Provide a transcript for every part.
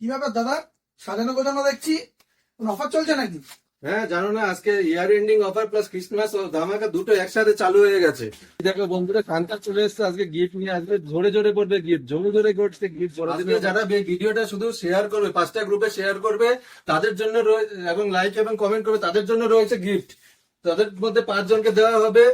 কি ব্যাপার দাদা, সাজানো গোছানো দেখছি, কোন অফার চলছে নাকি? হ্যাঁ, জানো না আজকে year ending offer plus Christmas ধামাকা দুটো একসাথে চালু হয়ে গেছে। দেখো বন্ধুরা, কান্তার চলে এসেছে আজকে গিফট নিয়ে আসবে, জোরে জোরে পড়বে গিফট, জোরে জোরে করছে গিফট। আজকে যারা ভিডিওটা শুধু শেয়ার করবে, 5টা গ্রুপে শেয়ার করবে তাদের জন্য এবং লাইক এবং কমেন্ট করবে তাদের জন্য রয়েছে গিফট। তাদের মধ্যে 5 জনকে দেওয়া হবে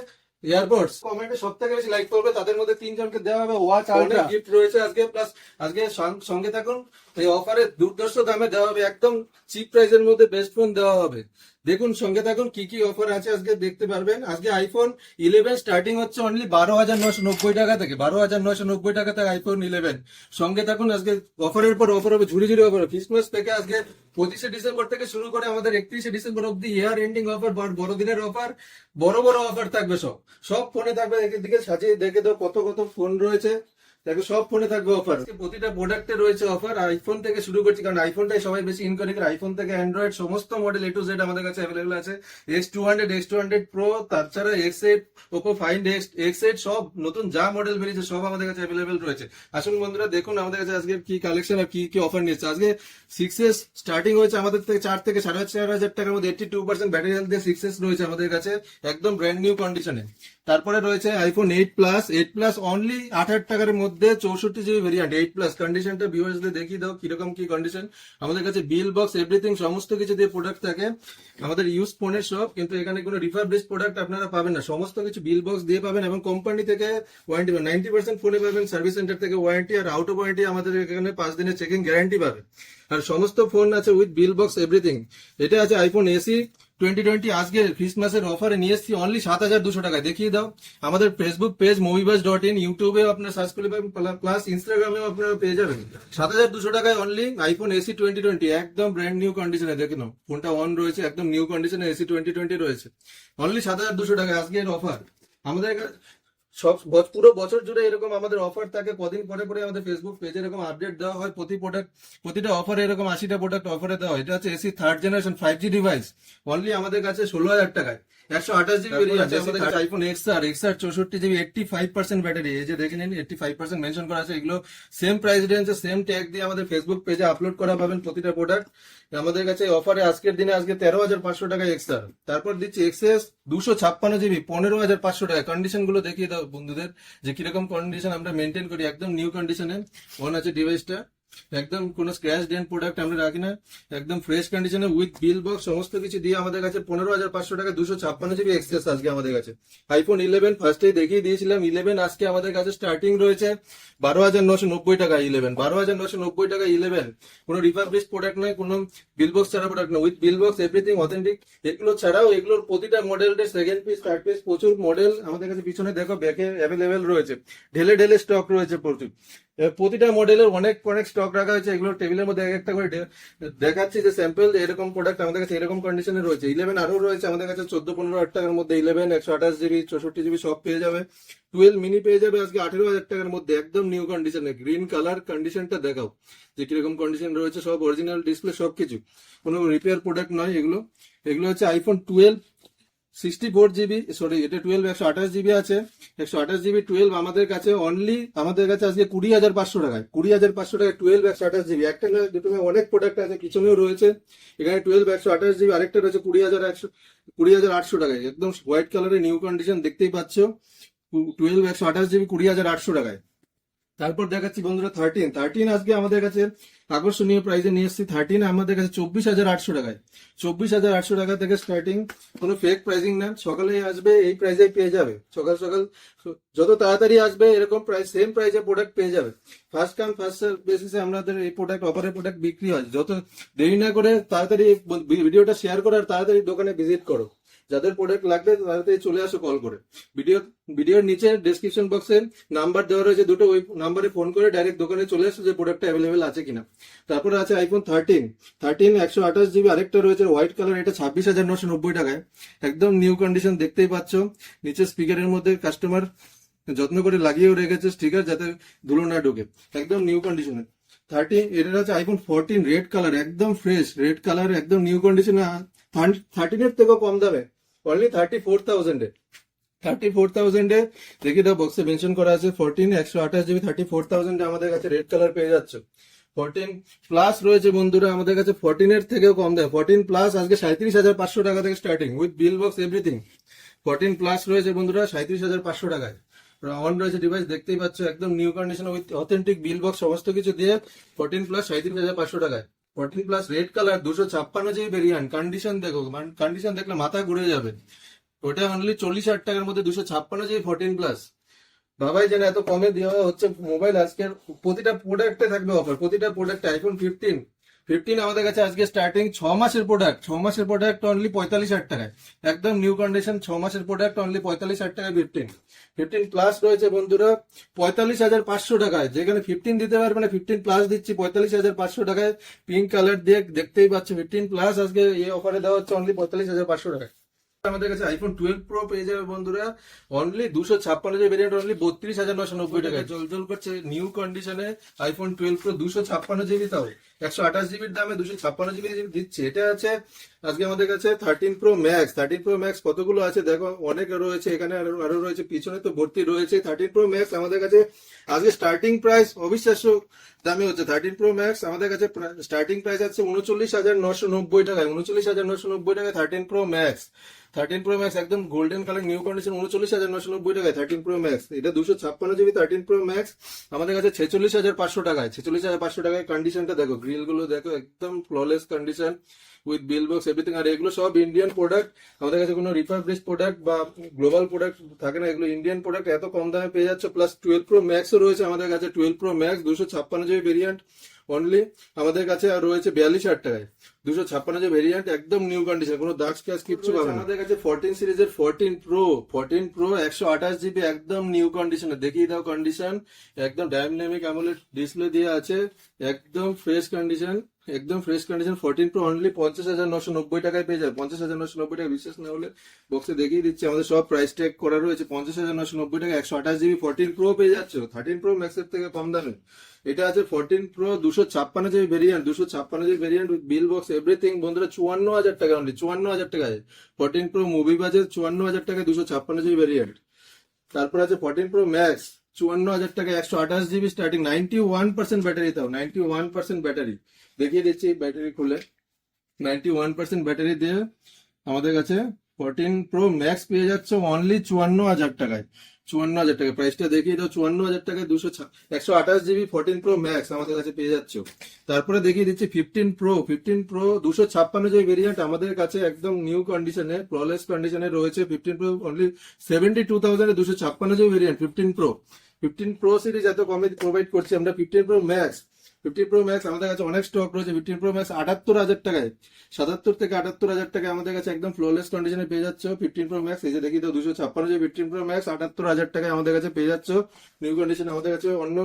এয়ারপোর্টস। কমেন্টে সব থেকে বেশি লাইক করবে তাদের মধ্যে 3 জনকে দেওয়া হবে ওয়াচ আলট্রা। গিফট রয়েছে আজকে, প্লাস আজকে সঙ্গে থাকুন। এই অফারে দুর্ধর্ষ দামে দেওয়া হবে, একদম চিপ প্রাইসের মধ্যে বেস্ট ফোন দেওয়া হবে। দেখুন, সঙ্গে থাকুন, কি কি অফার আছে আজকে দেখতে পারবেন। আজকে আইফোন 11 স্টার্টিং হচ্ছে অনলি 12,990 টাকা থেকে, 12,990 টাকা থেকে আইফোন 11। সঙ্গে থাকুন, আজকে অফারের পর অফার হবে, ঝুড়ি ঝুড়ি অফার। ক্রিসমাস থেকে আজকে 25শে ডিসেম্বর থেকে শুরু করে আমাদের 31শে ডিসেম্বর অব্দি ইয়ার এন্ডিং অফার, বড়দিনের অফার, বড় বড় অফার থাকবে। সব ফোনে থাকবে। এদিকে সাজিয়ে দেখে দাও কত কত ফোন রয়েছে। দেখো, সব ফোনে থাকবে অফার, প্রতিটা প্রোডাক্টে রয়েছে অফার। আইফোন থেকে শুরু করছি, কারণ আইফোনটাই সবাই বেশি ইনকোয়ারি করে। আইফোন থেকে অ্যান্ড্রয়েড সমস্ত মডেল A to Z আমাদের কাছে অ্যাভেলেবল আছে। X200, X200 Pro, তাছাড়া X8, Oppo Find X8 সব নতুন যা মডেল বেরিয়েছে সব আমাদের কাছে অ্যাভেলেবল রয়েছে। আসুন বন্ধুরা, দেখুন আমাদের কাছে আজকে কি কালেকশন আর কি কি অফার নিচ্ছে। আজকে 6S স্টার্টিং হয়েছে আমাদের থেকে 4 থেকে 4,500 টাকার মধ্যে। 82% ব্যাটারি হেলথ দিয়ে 6S রয়েছে আমাদের কাছে, একদম ব্র্যান্ড নিউ কন্ডিশনে। তারপরে রয়েছে আইফোন 8 প্লাস অনলি 8,000 টাকার মধ্যে 64GB ভেরিয়েন্ট। 8 প্লাস কন্ডিশনটা ভিউয়ার্সদের দেখিয়ে দাও কিরকম কি কন্ডিশন। আমাদের কাছে বিল বক্স এভরিথিং সমস্ত কিছু দিয়ে প্রোডাক্ট থাকে। আমাদের ইউজ ফোনের শপ, কিন্তু এখানে কোনো রিফারবিশ প্রোডাক্ট আপনারা পাবেন না, সমস্ত কিছু বিল বক্স দিয়ে পাবেন। এবং কোম্পানি থেকে ওয়ারেন্টি পাবেন, 90% ফোনে পাবেন সার্ভিস সেন্টার থেকে ওয়ারেন্টি, আর আউট অফ ওয়ারেন্টি আমাদের এখানে 5 দিনের চেকিং গ্যারান্টি পাবে। আর সমস্ত ফোন আছে উইথ বিল বক্স এভরিথিং। এটা আছে আইফোন এসি 2020। আজকে ক্রিসমাসের অফারে নিয়ে এসেছি অনলি 7,200 টাকায়। দেখিয়ে দাও। আমাদের ফেসবুক পেজ moviebuzz.in, ইউটিউবে আপনার সার্চ করলে পাবেন, প্লাস ইনস্টাগ্রামেও আপনারা পেয়ে যাবেন। 7,200 টাকায় অনলি আইফোন এসি 2020, একদম ব্র্যান্ড নিউ কন্ডিশনে। দেখে নাও, ফোনটা অন রয়েছে, একদম নিউ কন্ডিশনে এসি 2020 রয়েছে। অনলি 7,200 টাকায় আজকের অফার। আমাদের সব পুরো বছর জুড়ে এরকম আমাদের অফার থাকে। কদিন পরে পরে আমাদের ফেসবুক পেজে এরকম আপডেট দেওয়া হয়। প্রতিটা অফারে এরকম 80টা প্রোডাক্ট অফারে দেওয়া হয়। এটা হচ্ছে AC 3rd generation 5G device, only আমাদের কাছে 16,000 টাকায়। 128GB ভেরিয়েন্ট আমাদের কাছে। IPhone XR 64GB 85% battery. এই যে দেখে নিন, 85% মেনশন করা আছে। এগুলো সেম প্রাইস রেঞ্জে সেম ট্যাগ দিয়ে আমাদের ফেসবুক পেজে আপলোড করা পাবেন প্রতিটা প্রোডাক্ট আমাদের কাছে। অফারে আজকের দিনে আজকে 13,500 টাকায় XR। তারপর দিচ্ছি XS 256GB 15,500 টাকা। কন্ডিশন গুলো দেখিয়ে দাও বন্ধুদের যে কিরকম কন্ডিশন আমরা মেনটেন করি, একদম নিউ কন্ডিশনে অন আছে ডিভাইসটা। একদম কোনো স্ক্র্যাচ ডেন্ট প্রোডাক্ট আমরা রাখি না, একদম ফ্রেশ কন্ডিশনে উইথ বিল বক্স সমস্ত কিছু দিয়ে আমাদের কাছে 15,500 টাকা 256GB এক্সেস আজকে আমাদের কাছে। আইফোন 11 ফার্স্টেই দেখিয়ে দিয়েছিলাম। 11 আজকে আমাদের কাছে স্টার্টিং রয়েছে 12,990 টাকা। 12,990 টাকা 11। কোনো রিফারবিশ প্রোডাক্ট নয়, কোনো বিল বক্স ছাড়া প্রোডাক্ট নয়, with bill box everything authentic. এগুলো ছাড়াও এগুলোর প্রতিটা মডেলের সেকেন্ড পিস, থার্ড পিস প্রচুর মডেল আমাদের কাছে পিছনে দেখো ব্যাকে অ্যাভেলেবেল রয়েছে। ঢেলে ঢেলে স্টক রয়েছে প্রচুর। প্রতিটা মডেলের অনেক অনেক স্টক রাখা হয়েছে। এগুলো টেবিলের মধ্যে এক একটা করে দেখাচ্ছি যে স্যাম্পল এরকম প্রোডাক্ট আমাদের কাছে এরকম কন্ডিশনে রয়েছে। 11 আরো রয়েছে আমাদের কাছে 14-15,000 টাকার মধ্যে। 11 128GB 64GB সব পেয়ে যাবে। 12 মিনি পেয়ে যাবে আজকে 18,000 টাকার মধ্যে, একদম নিউ কন্ডিশনে। গ্রিন কালার, কন্ডিশনটা দেখাও যে কিরকম কন্ডিশন রয়েছে। সব অরিজিনাল ডিসপ্লে, সবকিছু, কোনো রিপেয়ার প্রোডাক্ট নয় এগুলো। এগুলো হচ্ছে আইফোন 12 64GB, সরি এটা 12 128GB আছে। 128GB 12 আমাদের কাছে অনলি, আমাদের কাছে আজকে 20,500 টাকায়। 20,500 টাকায় 12 128GB। একটা নয় দুটো নয়, অনেক প্রোডাক্ট আছে, পিছনেও রয়েছে। এখানে 12 128GB, আরেকটা রয়েছে 20,800 টাকায়, একদম হোয়াইট কালারের নিউ কন্ডিশন দেখতেই পাচ্ছ। 12 128GB 20,800 টাকায়। তারপর দেখাচ্ছি বন্ধুরা 13 আজকে আমাদের কাছে আকর্ষণীয় প্রাইসে নিয়ে এসেছি। 13 আমাদের কাছে 24,800 টাকায়। 24,800 টাকা থেকে স্টার্টিং, কোনো ফেক প্রাইসিং না। সকালে আসবে এই প্রাইসে পেয়ে যাবে, সকাল সকাল যত তাড়াতাড়ি আসবে এরকম প্রাইস, সেম প্রাইসে প্রোডাক্ট পেয়ে যাবে। ফার্স্ট কাম ফার্স্ট সার্ভ বেসিসে আমাদের এই প্রোডাক্ট, অফারের প্রোডাক্ট বিক্রি হয়। যত দেরি না করে তাড়াতাড়ি ভিডিওটা শেয়ার করো আর তাড়াতাড়ি দোকানে ভিজিট করো। যাদের প্রোডাক্ট লাগবে তাড়াতাড়ি চলে আসো কল করে। ভিডিওর নিচে ডেসক্রিপশন বক্সে নাম্বার দেওয়া রয়েছে দুটো, ওই নাম্বারে ফোন করে ডাইরেক্ট দোকানে চলে আসো যে প্রোডাক্টটা অ্যাভেলেবেল আছে কিনা। তারপরে আছে আইফোন 13 128GB, আরেকটা রয়েছে হোয়াইট কালার, এটা 26,990 টাকায়, একদম নিউ কন্ডিশন দেখতেই পাচ্ছ। নিচে স্পিকারের মধ্যে কাস্টমার যত্ন করে লাগিয়েও রেখেছে স্টিকার, যাতে ধুলো না ঢোকে, একদম নিউ কন্ডিশনে। 13 এটা হচ্ছে আইফোন 14 রেড কালার, একদম ফ্রেশ রেড কালার, একদম নিউ কন্ডিশনে। 13 এর থেকেও কম দামে, অনলি 34,000 এ। 34,000 এ দেখি দাও, বক্সে মেনশন করা আছে 14 128GB 34,000 এ আমাদের কাছে রেড কালার পেয়ে যাচ্ছে। 14 প্লাস রয়েছে বন্ধুরা আমাদের কাছে, 14 এর থেকেও কম দেয়। 14 প্লাস আজকে 37,500 টাকা থেকে starting, with bill box everything. 14 plus রয়েছে বন্ধুরা 37,500 টাকায়। অন রয়েছে ডিভাইস, দেখতেই পাচ্ছ, একদম new condition with authentic bill box সমস্ত কিছু দিয়ে 14 প্লাস 37,500 টাকায়। 14 plus red colour 256 GB variant, condition দেখো, কন্ডিশন দেখলে মাথা ঘুরে যাবে। ওটা অনলি 40,000 টাকার মধ্যে 256 জিবি 14 প্লাস। বাবাই যেন এত কমে দেওয়া হচ্ছে মোবাইল, আজকের প্রতিটা প্রোডাক্টে থাকবে অফার, প্রতিটা প্রোডাক্টে। আইফোন 15 আমাদের কাছে আজকে স্টার্টিং 6 মাসের প্রোডাক্ট, 6 মাসের প্রোডাক্ট অনলি 45,000 টাকায়, একদম নিউ কন্ডিশন 6 মাসের প্রোডাক্ট অনলি 45,000 টাকায়। 15 প্লাস রয়েছে বন্ধুরা 45,500 টাকায়, যেখানে 15 দিতে পারবে না, 15 প্লাস দিচ্ছি 45,500 টাকায়, পিঙ্ক কালার দিয়ে, দেখতেই পাচ্ছ। 15 প্লাস আজকে এই অফারে দেওয়া হচ্ছে অনলি 45,500 টাকায়। আমাদের কাছে আইফোন 12 প্রো পেয়ে যাবে বন্ধুরা অনলি 256 জিবি ভেরিয়েন্ট, অনলি 32,990 টাকায়, জল করছে নিউ কন্ডিশনে। আইফোন 12 প্রো 256 জিবি, তাও 128 জিবির দামে 256 জিবি দিচ্ছে। এটা আছে আজকে আমাদের কাছে 13 প্রো ম্যাক্স। 13 প্রো ম্যাক্স কতগুলো আছে দেখো, অনেক রয়েছে এখানে, আরো রয়েছে, পিছনে তো ভর্তি রয়েছে। 13 প্রো ম্যাক্স আমাদের কাছে আজকে স্টার্টিং প্রাইস অবিশ্বাস্য দামে হচ্ছে। 13 প্রো ম্যাক্স আমাদের কাছে স্টার্টিং প্রাইস আছে 39,990 টাকায়, 39,990 টাকায় 13 প্রো ম্যাক্স। 13 প্রো ম্যাক্স একদম গোল্ডেন কালার নিউ কন্ডিশন, 39,990 টাকায় 13 প্রো ম্যাক্স। এটা 256 জিবি 13 প্রো ম্যাক্স আমাদের কাছে 46,500 টাকায়। 46,500 টাকায় কন্ডিশনটা দেখো, গ্রিল গুলো দেখো, একদম flawless condition with bill box everything. আর এগুলো সব ইন্ডিয়ান প্রোডাক্ট, আমাদের কাছে কোনো রিফারবিশড প্রোডাক্ট বা গ্লোবাল প্রোডাক্ট থাকে না, এগুলো ইন্ডিয়ান প্রোডাক্ট, এত কম দামে পেয়ে যাচ্ছে। প্লাস 12 প্রো ম্যাক্সও রয়েছে আমাদের কাছে, 12 pro max 256 GB variant only আমাদের কাছে, আর রয়েছে 42,000 টাকায় 256 জিবি ভেরিয়েন্ট, একদম নিউ কন্ডিশন, কোনো দাগ স্ক্র্যাচ কিচ্ছু পাবে না। আমাদের কাছে 14 সিরিজের 14 প্রো 128 জিবি একদম নিউ কন্ডিশনে, দেখিয়ে দাও কন্ডিশন, একদম ডায়নামিক অ্যামোলেড ডিসপ্লে দিয়ে আছে, একদম ফ্রেশ কন্ডিশন, একদম ফ্রেশ কন্ডিশন। 14 প্রো অনলি 50,990 টাকায় পেয়ে যায়, 50,990 টাকা। বিশ্বাস না হলে বক্সে দেখিয়ে দিচ্ছি, আমাদের সব প্রাইস ট্যাগ করা রয়েছে। 50,990 টাকা 128 জিবি 14 প্রো পেয়ে যাচ্ছ 13 প্রো ম্যাক্সের থেকে কম দামে। এটা আছে 14 pro 256 GB variant, 256 GB variant with bill box everything বন্ধুরা, 54,000 টাকা অনলি, 54,000 টাকায় 14 প্রো মুভি বাজেট, 54,000 টাকায় 256 জিবি ভেরিয়েন্ট। তারপর আছে 14 প্রো ম্যাক্স 54,000 টাকা 128 জিবি স্টার্টিং, 91% ব্যাটারি, তাও 91% ব্যাটারি। দেখিয়ে দিচ্ছি ব্যাটারি খুলে, 91% ব্যাটারি দিয়ে আমাদের কাছে 14 প্রো ম্যাক্স পেয়ে যাচ্ছে অনলি 54,000 টাকায়। 54,000 টাকা প্রাইসটা দেখিয়ে দাও, 54,000 টাকায় 128 জিবি 14 প্রো ম্যাক্স আমাদের কাছে পেয়ে যাচ্ছ। তারপরে দেখিয়ে দিচ্ছি 15 প্রো 256 জিবি ভেরিয়েন্ট আমাদের কাছে একদম নিউ কন্ডিশনে, ফ্ললেস কন্ডিশনে রয়েছে। 15 pro only 72,000 256 GB variant 15 pro series এত কমে প্রোভাইড করছি আমরা। 15 প্রো ম্যাক্স আমাদের কাছে অনেক স্টক রয়েছে। 15 প্রো ম্যাক্স 78,000 টাকায়, 77 থেকে 78,000 টাকায় আমাদের কাছে একদম ফ্লোলেস কন্ডিশনে পেয়ে যাচ্ছ 15 প্রো ম্যাক্স। এই যে দেখি তো 256 জিবি 15 প্রো ম্যাক্স 78,000 টাকায় আমাদের কাছে পেয়ে যাচ্ছ নিউ কন্ডিশনে। আমাদের কাছে অন্য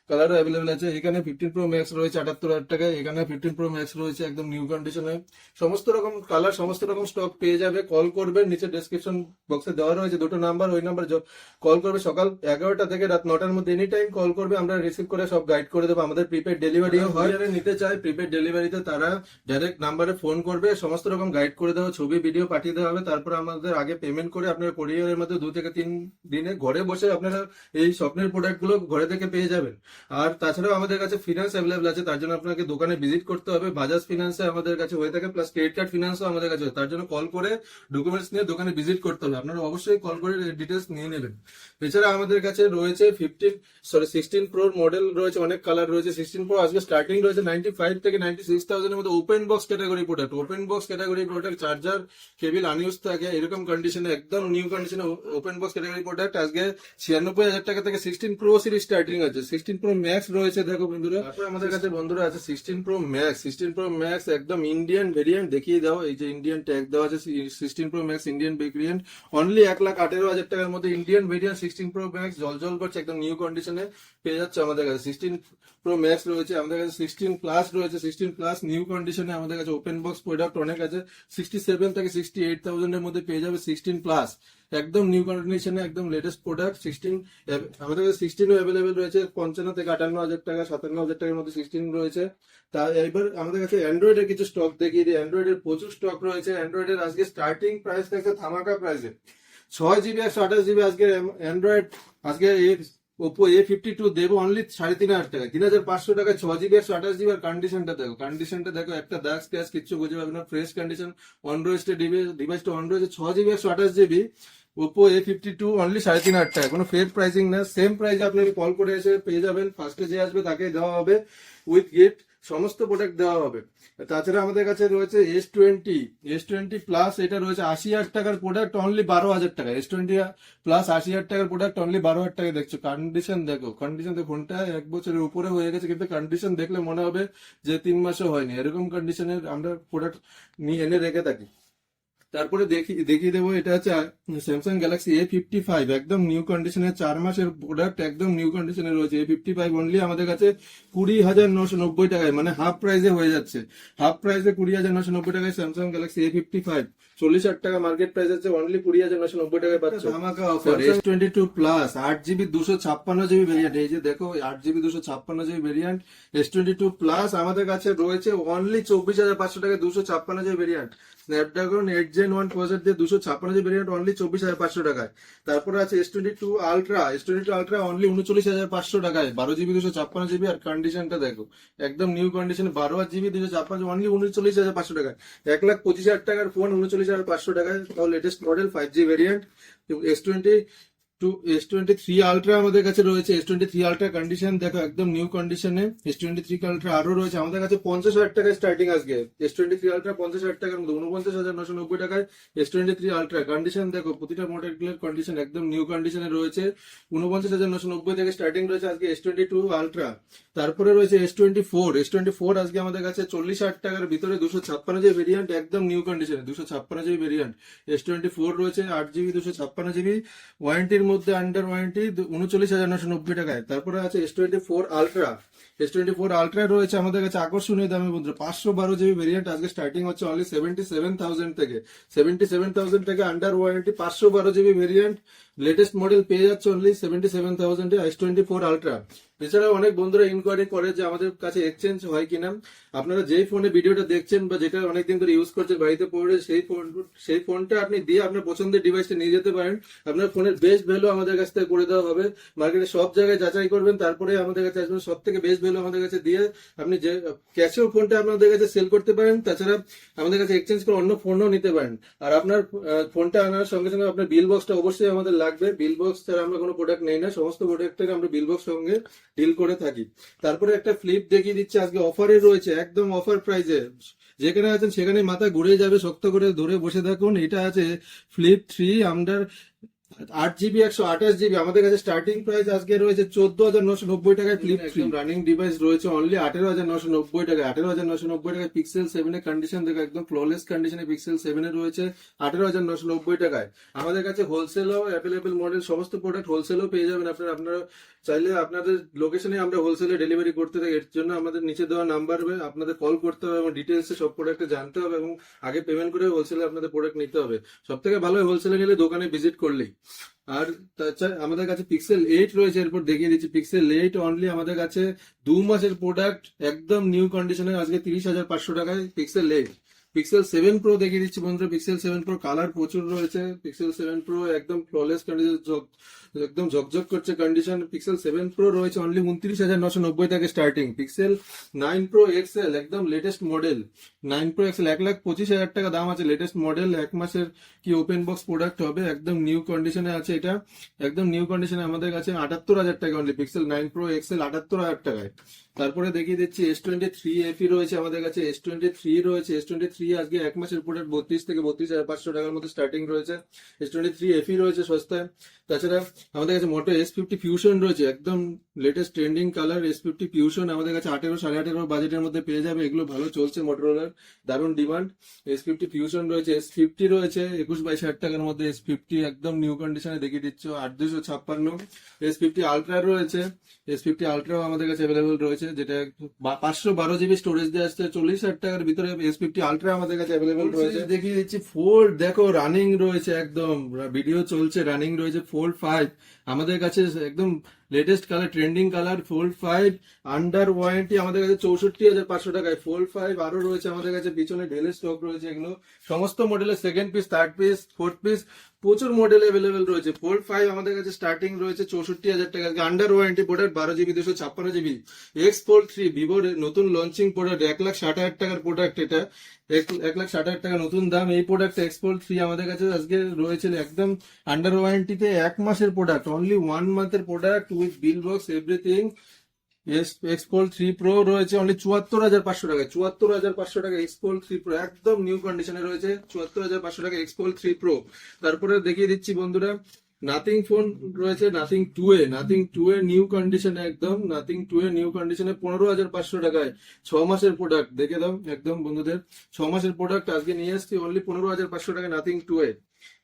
কালারও অ্যাভেলেবেল আছে, এখানে 15 প্রো ম্যাক্স রয়েছে 78,000 টাকায়, এখানে 15 প্রো ম্যাক্স রয়েছে একদম নিউ কন্ডিশনে। সমস্ত রকম কালার, সমস্ত রকম স্টক পেয়ে যাবে। কল করবে, নিচে ডেসক্রিপশন বক্সে দেওয়া রয়েছে দুটো নাম্বার, ওই নাম্বার কল করবে। সকাল 11টা থেকে রাত 9টার মধ্যে এনি টাইম কল করবে, আমরা রিসিভ করে সব গাইড করে দেবো। আমাদের প্রিপেড ডেলিভারিও হয়, যারা নিতে চায় প্রিপেড ডেলিভারিতে তারা ডাইরেক্ট নাম্বারে ফোন করবে, সমস্ত রকম গাইড করে দেওয়া, ছবি ভিডিও পাঠিয়ে দেওয়া হবে। তারপর আমাদের আগে পেমেন্ট করে আপনার কোরিয়ারের মধ্যে 2 থেকে 3 দিনে ঘরে বসে আপনারা এই স্বপ্নের প্রোডাক্ট গুলো ঘরে থেকে পেয়ে যাবেন। আর তাছাড়াও আমাদের কাছে ফিনান্স অ্যাভেলেবল আছে, তার জন্য আপনাকে দোকানে ভিজিট করতে হবে। বাজাজ ফিনান্সে আমাদের কাছে হয়ে থাকে, প্লাস ক্রেডিট কার্ড ফিনান্সও আমাদের কাছে হয়, তার জন্য কল করে ডকুমেন্টস নিয়ে দোকানে ভিজিট করতে হবে। আপনারা অবশ্যই কল করে ডিটেলস নিয়ে নেবেন। এছাড়া আমাদের কাছে রয়েছে 16 প্রোর মডেল রয়েছে, অনেক কালার রয়েছে। 16 প্রো আজকে স্টার্টিং রয়েছে 95 থেকে 96,000 এর মধ্যে। Open box category product, charger cable আনইউজ থাকে এরকম কন্ডিশনে, একদম নিউ কন্ডিশনে ওপেন বক্স ক্যাটাগরি প্রোডাক্ট আজকে 96,000 টাকা থেকে 16 প্রো সিরিজ স্টার্টিং আছে। 16 প্রো ম্যাক্স রয়েছে দেখো বন্ধুরা। তারপর আমাদের কাছে বন্ধুরা আছে 16 প্রো ম্যাক্স একদম ইন্ডিয়ান ভেরিয়েন্ট, দেখিয়ে দাও, এই যে ইন্ডিয়ান ট্যাগ দেওয়া আছে 16 pro max Indian variant only 1,18,000 টাকার মধ্যে ইন্ডিয়ান ভেরিয়েন্ট 16 প্রো ম্যাক্স জল করছে, একদম নিউ কন্ডিশনে পেয়ে যাচ্ছে আমাদের কাছে। 16 প্রো ম্যাক্স রয়েছে আমাদের কাছে, 16 প্লাস রয়েছে, 16 প্লাস নিউ কন্ডিশনে আমাদের কাছে ওপেন বক্স প্রোডাক্ট অনেক আছে। 67 থেকে 68,000 এর মধ্যে পেয়ে যাবে 16 প্লাস একদম নিউ কন্ডিশনে, একদম লেটেস্ট প্রোডাক্ট। 16 আমাদের কাছে 16ও অ্যাভেলেবেল রয়েছে 55 থেকে 58,000 টাকা, 57,000 টাকার মধ্যে 16 রয়েছে। তা এবার আমাদের কাছে অ্যান্ড্রয়েডের কিছু স্টক দেখিয়ে দিই। অ্যান্ড্রয়েডের প্রচুর স্টক রয়েছে। অ্যান্ড্রয়েডের আজকে স্টার্টিং প্রাইস থাকছে ধামাকা প্রাইসে 6 জিবি 128 জিবি আজকে অ্যান্ড্রয়েড আজকে ওপো A52 দেবো অনলি 3,500 টাকায়, 3,500 টাকায় 6GB 128GB। আর কন্ডিশনটা দেখো, একটা দাগ স্ক্র্যাচ কিচ্ছু বুঝে পাবে না, ফ্রেশ কন্ডিশন। অন রয়েছে ডিভাইসটা অন রয়েছে, 6GB 128GB Oppo A52 only 3,500 টাকা, কোনো ফেক প্রাইসিং না, সেম প্রাইসে আপনি কল করে এসে পেয়ে যাবেন। ফার্স্টে যে আসবে তাকে দেওয়া হবে উইথ গিফট, সমস্ত প্রোডাক্ট দেওয়া হবে। তাছাড়া আমাদের কাছে রয়েছে S20 প্লাস, এটা রয়েছে 80,000 টাকার প্রোডাক্ট অনলি 12,000 টাকা। S20 প্লাস 80,000 টাকার প্রোডাক্ট অনলি 12,000 টাকা। দেখছো কন্ডিশন দেখো, ফোনটা 1 বছরের উপরে হয়ে গেছে, কিন্তু কন্ডিশন দেখলে মনে হবে যে 3 মাসও হয়নি, এরকম কন্ডিশনের আমরা প্রোডাক্ট নিয়ে এনে রেখে থাকি। তারপরে দেখিয়ে দেবো, এটা হচ্ছে স্যামসাং গ্যালাক্সি A55, একদম নিউ কন্ডিশনের 4 মাসের প্রোডাক্ট, একদম নিউ কন্ডিশনে রয়েছে। A55 অনলি আমাদের কাছে 20,990 টাকায়, মানে হাফ প্রাইসে হয়ে যাচ্ছে। হাফ প্রাইসে 20,990 টাকায় স্যামসাং গ্যালাক্সি A55, 40,000 টাকা মার্কেট প্রাইস আছে, অনলি 20,990 টাকায় পাচ্ছ। ধামাকা offer S22 plus 8GB 256GB variant, এই যে দেখো 8GB 256GB variant S22 plus আমাদের কাছে রয়েছে অনলি 24,500 টাকায় 256GB variant. Snapdragon 8 Gen 1 processor দিয়ে 256GB ভেরিয়েন্ট অনলি 24,500 টাকায়। তারপরে আছে S22 আলট্রা অনলি 39,500 টাকায়, 12GB 256GB। আর কন্ডিশনটা দেখো, একদম নিউ কন্ডিশন, 12GB 256 অনলি 39,500 টাকায়। 1,25,000 টাকার ফোন 39,500 টাকায়, তাও latest model 5G variant. S23 ultra আমাদের কাছে রয়েছে, S23 আলট্রা কন্ডিশন দেখো একদম নিউ কন্ডিশনে। S23 আলট্রা আরো রয়েছে আমাদের কাছে 50,000 টাকায় স্টার্টিং আজকে। S23 আলট্রা 50,000 টাকার মধ্যে 49,990 টাকায় S23 আলট্রা। কন্ডিশন দেখো, প্রতিটা মডেলের কন্ডিশন একদম নিউ কন্ডিশনে রয়েছে, 49,990 থেকে স্টার্টিং রয়েছে আজকে S22 আলট্রা। তারপরে রয়েছে S24 আজকে আমাদের কাছে 40,000 টাকার ভিতরে 256GB ভেরিয়েন্ট, একদম নিউ কন্ডিশনে 256GB ভেরিয়েন্ট S24 রয়েছে, 8GB 256GB, ওয়ারেন্টির মধ্যে আন্ডার ওয়ারেন্টি 39,990 টাকায়। তারপরে আছে S24 আলট্রা রয়েছে আমাদের কাছে আকর্ষণীয় দামে বন্ধুরা, 512GB ভেরিয়েন্ট আজকে স্টার্টিং হচ্ছে অনলি 77,000 থেকে। 77,000 থেকে under warranty 512GB variant latest model পেয়ে যাচ্ছে অনলি 77,000 এ S24 আলট্রা। এছাড়াও অনেক বন্ধুরা ইনকোয়ারি করে যে আমাদের কাছে এক্সচেঞ্জ হয় কিনা। আপনারা যেই ফোনে ভিডিওটা দেখছেন বা যেটা অনেকদিন ধরে ইউজ করছেন, বাড়িতে পড়ে সেই ফোনটা আপনি দিয়ে আপনার পছন্দের ডিভাইসটা নিয়ে যেতে পারেন। আপনার ফোনের বেস্ট ভ্যালু আমাদের কাছ থেকে করে দেওয়া হবে। মার্কেটে সব জায়গায় যাচাই করবেন, তারপরে আমাদের কাছে আসবেন। সব থেকে বেস্ট ভ্যালু আমাদের কাছে দিয়ে আপনি যে ক্যাশেও ফোনটা আপনাদের কাছে সেল করতে পারেন। তাছাড়া আমাদের কাছে এক্সচেঞ্জ করে অন্য ফোনও নিতে পারেন। আর আপনার ফোনটা আনার সঙ্গে সঙ্গে আপনার বিল বক্সটা অবশ্যই আমাদের লাগবে। বিল বক্স ছাড়া আমরা কোনো প্রোডাক্ট নেই না, সমস্ত প্রোডাক্টের আমরা বিল বক্স সঙ্গে ডিল করে থাকি। তারপরে একটা ফ্লিপ দেখিয়ে দিচ্ছে, আজকে অফারে রয়েছে, একদম অফার প্রাইসে। যেখানে আছেন সেখানে মাথা ঘুরে যাবে, শক্ত করে ধরে বসে থাকুন। এটা আছে ফ্লিপ 3 আন্ডার 8GB 128GB, আমাদের কাছে স্টার্টিং প্রাইস আজকে রয়েছে 14,990 টাকায়। ফ্লিপ 3 রানিং ডিভাইস রয়েছে অনলি 18,990 টাকায়। 18,990 টাকায় পিক্সেল 7 এর কন্ডিশন দেখো, একদম ফ্ললেস কন্ডিশনে পিক্সেল 7 এর রয়েছে 18,990 টাকায়। আমাদের কাছে হোলসেলও অ্যাভেলেবেল মডেল, সমস্ত প্রোডাক্ট হোলসেলও পেয়ে যাবেন। আপনারা চাইলে আপনাদের লোকেশনে আমরা হোলসেলে ডেলিভারি করতে থাকি। এর জন্য আমাদের নিচে দেওয়া নাম্বার আপনাদের কল করতে হবে এবং ডিটেলসে সব প্রোডাক্টে জানতে হবে এবং আগে পেমেন্ট করে হোলসেলে আপনাদের প্রোডাক্ট নিতে হবে। সব থেকে ভালো হোলসেলে নিলে দোকানে ভিজিট করলেই। আর তাছাড়া আমাদের কাছে পিক্সেল 8 রয়েছে, এরপর দেখিয়ে দিচ্ছি পিক্সেল 8 অনলি আমাদের কাছে 2 মাসের প্রোডাক্ট, একদম নিউ কন্ডিশনে আজকে 30,500 টাকায় পিক্সেল 8। পিক্সেল 7 প্রো দেখিয়ে দিচ্ছি বন্ধুরা, পিক্সেল 7 প্রো কালার প্রচুর রয়েছে। পিক্সেল 7 প্রো একদম ফ্ললেস কন্ডিশন, একদম ঝকঝক করছে কন্ডিশন। পিক্সেল 7 প্রো রয়েছে অনলি 29,990 থেকে স্টার্টিং। পিক্সেল 9 প্রো এক্সেল একদম লেটেস্ট মডেল, 9 প্রো এক্সেল 1,25,000 টাকা দাম আছে, লেটেস্ট মডেল। 1 মাসের কি ওপেন বক্স প্রোডাক্ট হবে, একদম নিউ কন্ডিশনে আছে। এটা একদম নিউ কন্ডিশনে আমাদের কাছে 78,000 টাকা অনলি। পিক্সেল 9 প্রো এক্সেল 78,000 টাকায়। তারপরে দেখিয়ে দিচ্ছি S23 FE রয়েছে আমাদের কাছে, S23 রয়েছে। S23 আজকে 1 মাসের প্রোডাক্ট 32 থেকে 32,500 টাকার মধ্যে স্টার্টিং রয়েছে। S23 FE রয়েছে সস্তায়। তাছাড়া আমাদের কাছে মোটো S50 ফিউশন রয়েছে, একদম latest trending colour S50 fusion আমাদের কাছে 18 18.5 বাজেটের মধ্যে পেয়ে যাবে। এগুলো ভালো চলছে, মোটরোলার দারুণ ডিমান্ড। S50 ফিউশন রয়েছে, S50 রয়েছে 21,000 টাকার মধ্যে। S50 একদম নিউ কন্ডিশনে দেখিয়ে দিচ্ছ 8,256। S50 আলট্রা রয়েছে, S50 আলট্রাও আমাদের কাছে অ্যাভেলেবল রয়েছে, যেটা 512GB স্টোরেজ দিয়ে আসছে 40,000 টাকার ভিতরে। S50 আলট্রা আমাদের কাছে অ্যাভেলেবল রয়েছে। দেখিয়ে দিচ্ছি ফোল্ড দেখো, রানিং রয়েছে, একদম ভিডিও চলছে, রানিং রয়েছে। Fold 5 আমাদের কাছে একদম latest colour, trending colour, fold 5 under warranty আমাদের কাছে 64,500 টাকায়। ফোল্ড 5 আরো রয়েছে আমাদের কাছে, পিছনে ঢেলে স্টক রয়েছে। এগুলো সমস্ত মডেলের second piece, third piece, fourth piece, প্রচুর মডেল অ্যাভেলেবেল রয়েছে। ফোল্ড 5 আমাদের কাছে স্টার্টিং রয়েছে 64,000 টাকা, under warranty product, 12GB 256GB। X fold 3 ভিভোর নতুন লঞ্চিং প্রোডাক্ট, 1,60,000 টাকার প্রোডাক্ট। এটা 1,60,000 টাকা নতুন দাম। এই প্রোডাক্ট এক্স ফোল্ড 3 আমাদের কাছে আজকে রয়েছে একদম আন্ডার ওয়ারেন্টিতে, 1 মাসের প্রোডাক্ট, অনলি 1 মান্থের product with bill box everything. X fold 3 pro রয়েছে অনলি 74,500 টাকায়। 74,500 টাকা এক্স ফোল্ড 3 প্রো, একদম নিউ কন্ডিশনে রয়েছে 74,500 টাকা এক্স ফোল্ড 3 প্রো। তারপরে দেখিয়ে দিচ্ছি বন্ধুরা, নাথিং ফোন রয়েছে, nothing 2A, nothing 2A new কন্ডিশনে, একদম নাথিং 2A নিউ কন্ডিশনে 15,500 টাকায়। 6 মাসের প্রোডাক্ট, দেখে দাও একদম বন্ধুদের, 6 মাসের প্রোডাক্ট আজকে নিয়ে এসেছি অনলি 15,500 টাকায় নাথিং 2A।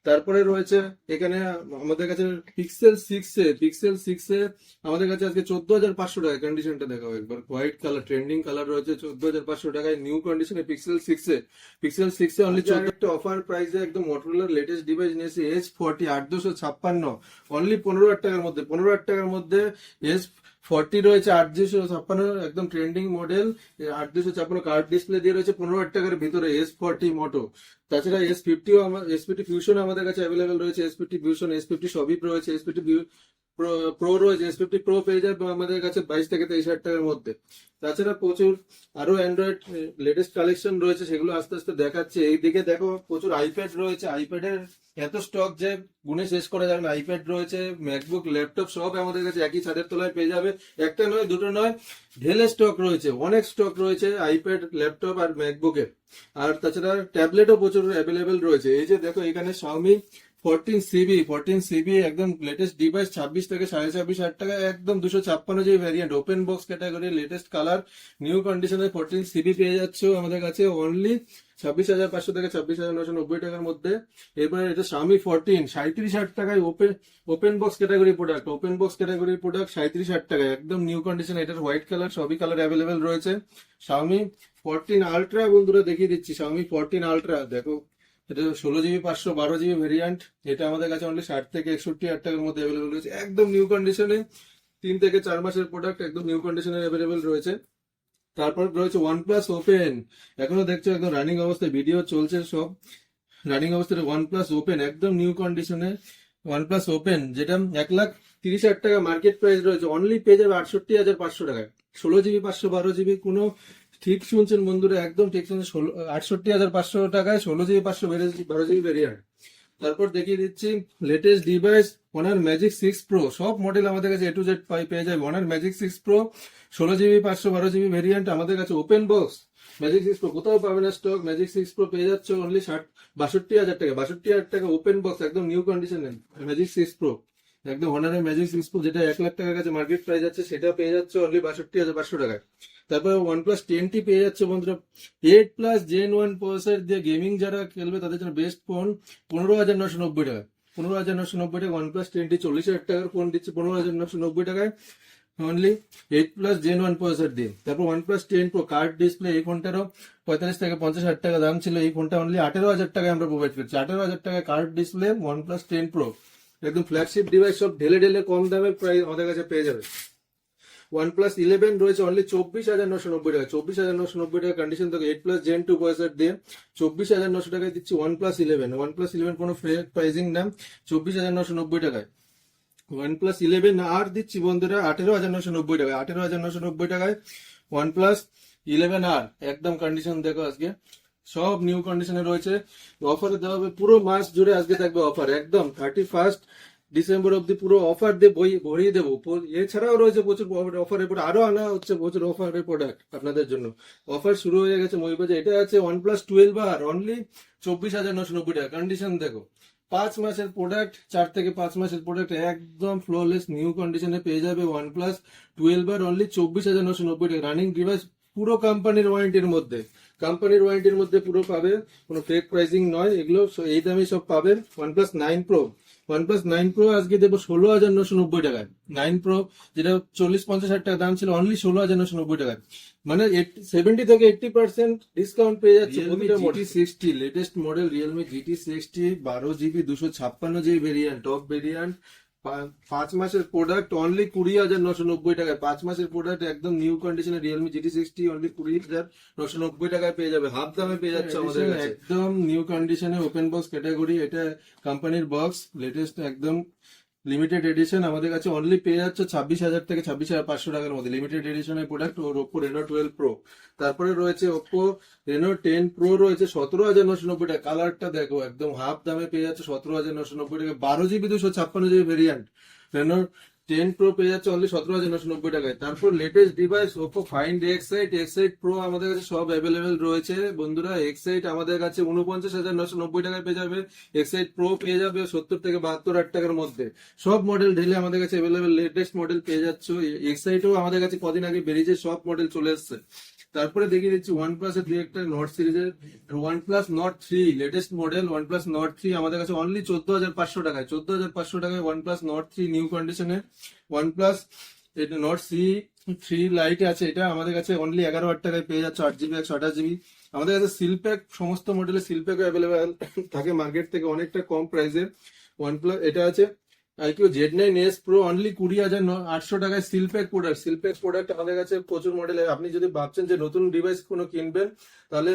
তারপরে রয়েছে এখানে আমাদের কাছে পিক্সেল 6A আমাদের কাছে আজকে 14,500 টাকায়। কন্ডিশনটা দেখাও একবার, হোয়াইট কালার, ট্রেন্ডিং কালার রয়েছে 14,500 টাকায় নিউ কন্ডিশনে পিক্সেল 6A অনলি 14। একটা অফার প্রাইসে একদম মোটরোলার লেটেস্ট ডিভাইস নিয়েছে S40 8256, অনলি 15,000 টাকার মধ্যে। 15,000 টাকার মধ্যে S40 রয়েছে 8256, একদম ট্রেন্ডিং মডেল, 8256 কার্ড ডিসপ্লে দিয়ে রয়েছে 15,000 টাকার ভিতরে S40 মোটো। তাছাড়া S50 ফিউশন আমাদের কাছে অ্যাভেলেবেল রয়েছে, S50 ফিউশন, S50 সবই রয়েছে, S50 প্রো রয়েছে। S50 প্রো পেয়ে যাবে আমাদের কাছে 22 থেকে 23,000 টাকার মধ্যে। তাছাড়া প্রচুর আরো অ্যান্ড্রয়েড লেটেস্ট কালেকশন রয়েছে, সেগুলো আস্তে আস্তে দেখাচ্ছে। এইদিকে দেখো প্রচুর আইপ্যাড রয়েছে, আইপ্যাডের এত স্টক যে গুণে শেষ করা যাবে না। আইপ্যাড রয়েছে, ম্যাকবুক, ল্যাপটপ সব আমাদের কাছে একই ছাদের তলায় পেয়ে যাবে। একটা নয়, দুটো নয়, ঢেলে স্টক রয়েছে, অনেক স্টক রয়েছে আইপ্যাড, ল্যাপটপ আর ম্যাকবুকের। আর তাছাড়া ট্যাবলেটও প্রচুর অ্যাভেলেবেল রয়েছে। এই যে দেখো এখানে Xiaomi 14CB একদম লেটেস্ট ডিভাইস, 26 থেকে 26,500 টাকা, একদম 256GB variant, open box category, latest colour, new কন্ডিশনে 14CB পেয়ে যাচ্ছ আমাদের কাছে অনলি 26,500 থেকে 26,990 টাকার মধ্যে। এরপরে এটা Xiaomi 14 37,000 টাকায়, ওপেন বক্স ক্যাটাগরি প্রোডাক্ট, 37,000 টাকায়, একদম নিউ কন্ডিশন। এটার হোয়াইট কালার, সবই কালার অ্যাভেলেবেল রয়েছে। Xiaomi 14 আলট্রা বন্ধুরা দেখিয়ে দিচ্ছি, Xiaomi 14 আলট্রা দেখো, এটা 16GB 512GB ভেরিয়েন্ট। এটা আমাদের কাছে অনলি 60 থেকে 61,000 টাকার মধ্যে অ্যাভেলেবল রয়েছে, একদম নিউ কন্ডিশনে, 3 থেকে 4 মাসের প্রোডাক্ট, একদম নিউ কন্ডিশনে অ্যাভেলেবল রয়েছে। তারপর রয়েছে OnePlus Open, এখনো দেখছো একদম রানিং অবস্থায়, ভিডিও চলছে সব রানিং অবস্থায়। OnePlus Open একদম নিউ কন্ডিশনে, OnePlus Open যেটা 1,30,000 টাকা মার্কেট প্রাইস রয়েছে, অনলি পেয়ে যাবে 68,500 টাকায়। 16GB 512GB, কোনো ঠিক শুনছেন বন্ধুরা, একদম ঠিক শুনছেন, 68,500 টাকায় 16GB 512GB ভেরিয়েন্ট। তারপর দেখিয়ে দিচ্ছি latest device Honor Magic 6 Pro, সব মডেল আমাদের কাছে A to Z পেয়ে যাবে। Honor Magic 6 Pro 16GB 512GB variant আমাদের কাছে, ওপেন বক্স Magic 6 Pro কোথাও পাবে না স্টক। Magic 6 Pro পেয়ে যাচ্ছে অনলি 62,000 টাকা, 62,000 টাকা ওপেন বক্স, একদম নিউ কন্ডিশনে Magic 6 Pro, একদম Honor Magic 6 Pro যেটা 1 লাখ টাকার কাছে মার্কেট প্রাইস আছে, সেটা পেয়ে যাচ্ছে অনলি 62,500 টাকায়। তারপরে OnePlus 10T পেয়ে যাচ্ছে বন্ধুরা, 8+ Gen 1 প্রসেসর দিয়ে গেমিং যারা খেলবে তাদের জন্য বেস্ট ফোন, 15,990 টাকায়। 15,990 টাকা OnePlus 10T, 40,000 টাকার ফোন দিচ্ছে 15,990 টাকায় অনলি 8+ Gen 1 প্রসেসর দিয়ে। তারপর OnePlus 10 Pro কার্ড ডিসপ্লে, এই ফোনটারও 45 থেকে 50,000 টাকা দাম ছিল, এই ফোনটা অনলি 18,000 টাকায় আমরা প্রোভাইড করছি। 18,000 টাকায় কার্ড ডিসপ্লে OnePlus 10 Pro, একদম ফ্ল্যাগশিপ ডিভাইস, সব ঢেলে ঢেলে কম দামে প্রায় আমাদের কাছে পেয়ে যাবে। OnePlus 11 রয়েছে অনলি 24,990 টাকা, 24,990 টাকা কন্ডিশন থেকে 8+ Gen 2 প্রসেসর দিয়ে 24,900 টাকায় দিচ্ছি OnePlus 11। OnePlus 11 কোনো প্রাইসিং নাম, 24,990 টাকায়। OnePlus 11 আর দিচ্ছি বন্ধুরা 18,990 টাকায়, 18,990 টাকায় OnePlus 11 আর, একদম কন্ডিশন দেখো আজকে সব নিউ কন্ডিশনে রয়েছে। অফারে দেওয়া হবে পুরো মাস জুড়ে, আজকে থাকবে অফার, একদম 31 ডিসেম্বর অব্দি পুরো অফার দিয়ে ভরিয়ে দেবো। এছাড়াও রয়েছে প্রচুর অফারের পর, আরো আনা হচ্ছে প্রচুর অফারের প্রোডাক্ট আপনাদের জন্য। অফার শুরু হয়ে গেছে মহিবাজার। এটা আছে OnePlus 12 আর, অনলি 24,990 টাকা, কন্ডিশন দেখো, 5 মাসের প্রোডাক্ট, 4 থেকে 5 মাসের প্রোডাক্ট, একদম ফ্ললেস নিউ কন্ডিশনে পেয়ে যাবে OnePlus 12 আর অনলি 24,990 টাকা। রানিং ডিভাইস, পুরো কোম্পানির ওয়ারেন্টির মধ্যে, পুরো পাবে, কোনো ফেক প্রাইসিং নয় এগুলো, এই দামে সব পাবে। OnePlus 9 Pro আজকে দেবো 16,990 টাকায়। 9 Pro যেটা 40-50,000 টাকা দাম ছিল, অনলি 16,990 টাকায়, মানে 70 থেকে 80% ডিসকাউন্ট পেয়ে যাচ্ছে। GT60 latest model Realme GT60, 12GB 256GB variant, top variant, 5 মাসের প্রোডাক্ট অনলি 20,990 টাকায়। 5 মাসের প্রোডাক্ট একদম নিউ কন্ডিশনে রিয়েলমি GT60 অনলি 20,990 টাকায় পেয়ে যাবে, হাফ দামে পেয়ে যাচ্ছে আমাদের কাছে। একদম নিউ কন্ডিশনে ওপেন বক্স ক্যাটাগরি, এটা কোম্পানির বক্স, লেটেস্ট একদম লিমিটেড এডিশন আমাদের কাছে অনলি পেয়ে যাচ্ছে 26,000 থেকে 26,500 টাকার মধ্যে লিমিটেড এডিশনের প্রোডাক্ট। ওর ওপো রেনো 12 প্রো, তারপরে রয়েছে ওপো রেনো 10 প্রো রয়েছে 17,990 টাকা। কালারটা দেখো একদম হাফ দামে পেয়ে যাচ্ছে 17,990 টাকা। 12GB 256GB variant Reno 10 pro পেয়ে যাচ্ছে অনলি 17,990 টাকায়। তারপর latest device Oppo find X eight pro আমাদের কাছে সব অ্যাভেলেবেল রয়েছে বন্ধুরা। এক্স8 আমাদের কাছে 49,990 টাকায় পেয়ে যাবে। এক্স8 প্রো পেয়ে যাবে 70 থেকে 72,000 টাকার মধ্যে। সব মডেল ঢেলে আমাদের কাছে অ্যাভেলেবেল, লেটেস্ট মডেল পেয়ে যাচ্ছে। এক্স8ও আমাদের কাছে কদিন আগে বেরিয়েছে, সব মডেল চলে এসছে। তারপরে দেখিয়ে দিচ্ছি OnePlus এর দুই একটা নট সিরিজের OnePlus Nord 3 latest model. OnePlus Nord 3 আমাদের কাছে অনলি 14,500 টাকায়। 14,500 টাকায় OnePlus Nord 3 নিউ কন্ডিশনে OnePlus এটা Nord C3 লাইট আছে, এটা আমাদের কাছে অনলি 11,000 টাকায় পেয়ে যাচ্ছে। 8GB 128GB আমাদের কাছে সিলপ্যাক, সমস্ত মডেলের সিলপ্যাক অ্যাভেলেবেল থাকে মার্কেট থেকে অনেকটা কম প্রাইসে। OnePlus এটা আছে IQ Z9s Pro অনলি 20,800 টাকায় সিলপ্যাক প্রোডাক্ট। সিলপ্যাক প্রোডাক্ট আমাদের কাছে প্রচুর মডেল। আপনি যদি ভাবছেন যে নতুন ডিভাইস কোনো কিনবেন, তাহলে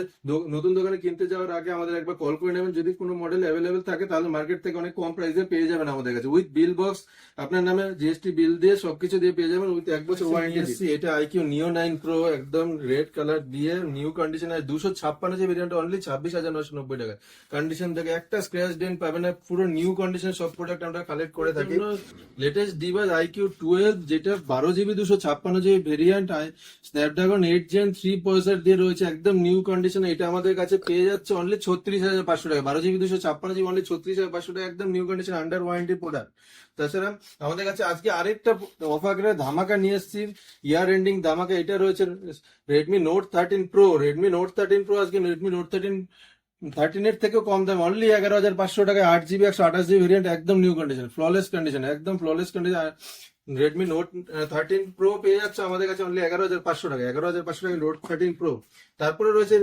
নতুন দোকানে কিনতে যাওয়ার আগে আমাদের একবার কল করে নেবেন। যদি কোনো মডেল অ্যাভেলেবেল থাকে তাহলে মার্কেট থেকে অনেক কম প্রাইসে পেয়ে যাবেন আমাদের কাছে। উইথ বিল বক্স, আপনার নামে GST বিল দিয়ে সবকিছু দিয়ে পেয়ে যাবেন উইথ 1 বছর ওয়ারেন্টি। এটা IQ Neo 9 Pro একদম রেড কালার দিয়ে নিউ কন্ডিশনে 256GB ভেরিয়েন্ট অনলি 26,990 টাকা। কন্ডিশন থেকে একটা স্ক্র্যাচ ডেন্ট পাবে না, পুরো নিউ কন্ডিশন সব প্রোডাক্ট আমরা কালেক্ট করে থাকি। লেটেস্ট ডিভাইস IQ 12 যেটা 12GB 256GB variant, Snapdragon 8 Gen 3 processor দিয়ে রয়েছে একদম নিউ কন্ডিশনে। এটা আমাদের কাছে পেয়ে যাচ্ছে অনলি 36,500 টাকা। 12GB 256GB অনলি 36,500 টাকা, একদম new condition under warranty product. তাছাড়া আমাদের কাছে আজকে আরেকটা অফার ধামাকা নিয়ে এসেছি, ইয়ার এন্ডিং ধামাকা। এটা রয়েছে Redmi Note 13 Pro। Redmi Note 13 Pro আজকে Redmi Note 13 এর থেকেও কম দাম অনলি 11,500 টাকায়। 8GB 128GB ভেরিয়েন্ট একদম নিউ কন্ডিশন, ফ্ললেস কন্ডিশন, একদম flawless condition. Redmi Note 13 Pro পেয়ে যাচ্ছে আমাদের কাছে অনলি 11,500 টাকা। 11,500 টাকা Note 13 Pro। তারপরে রয়েছে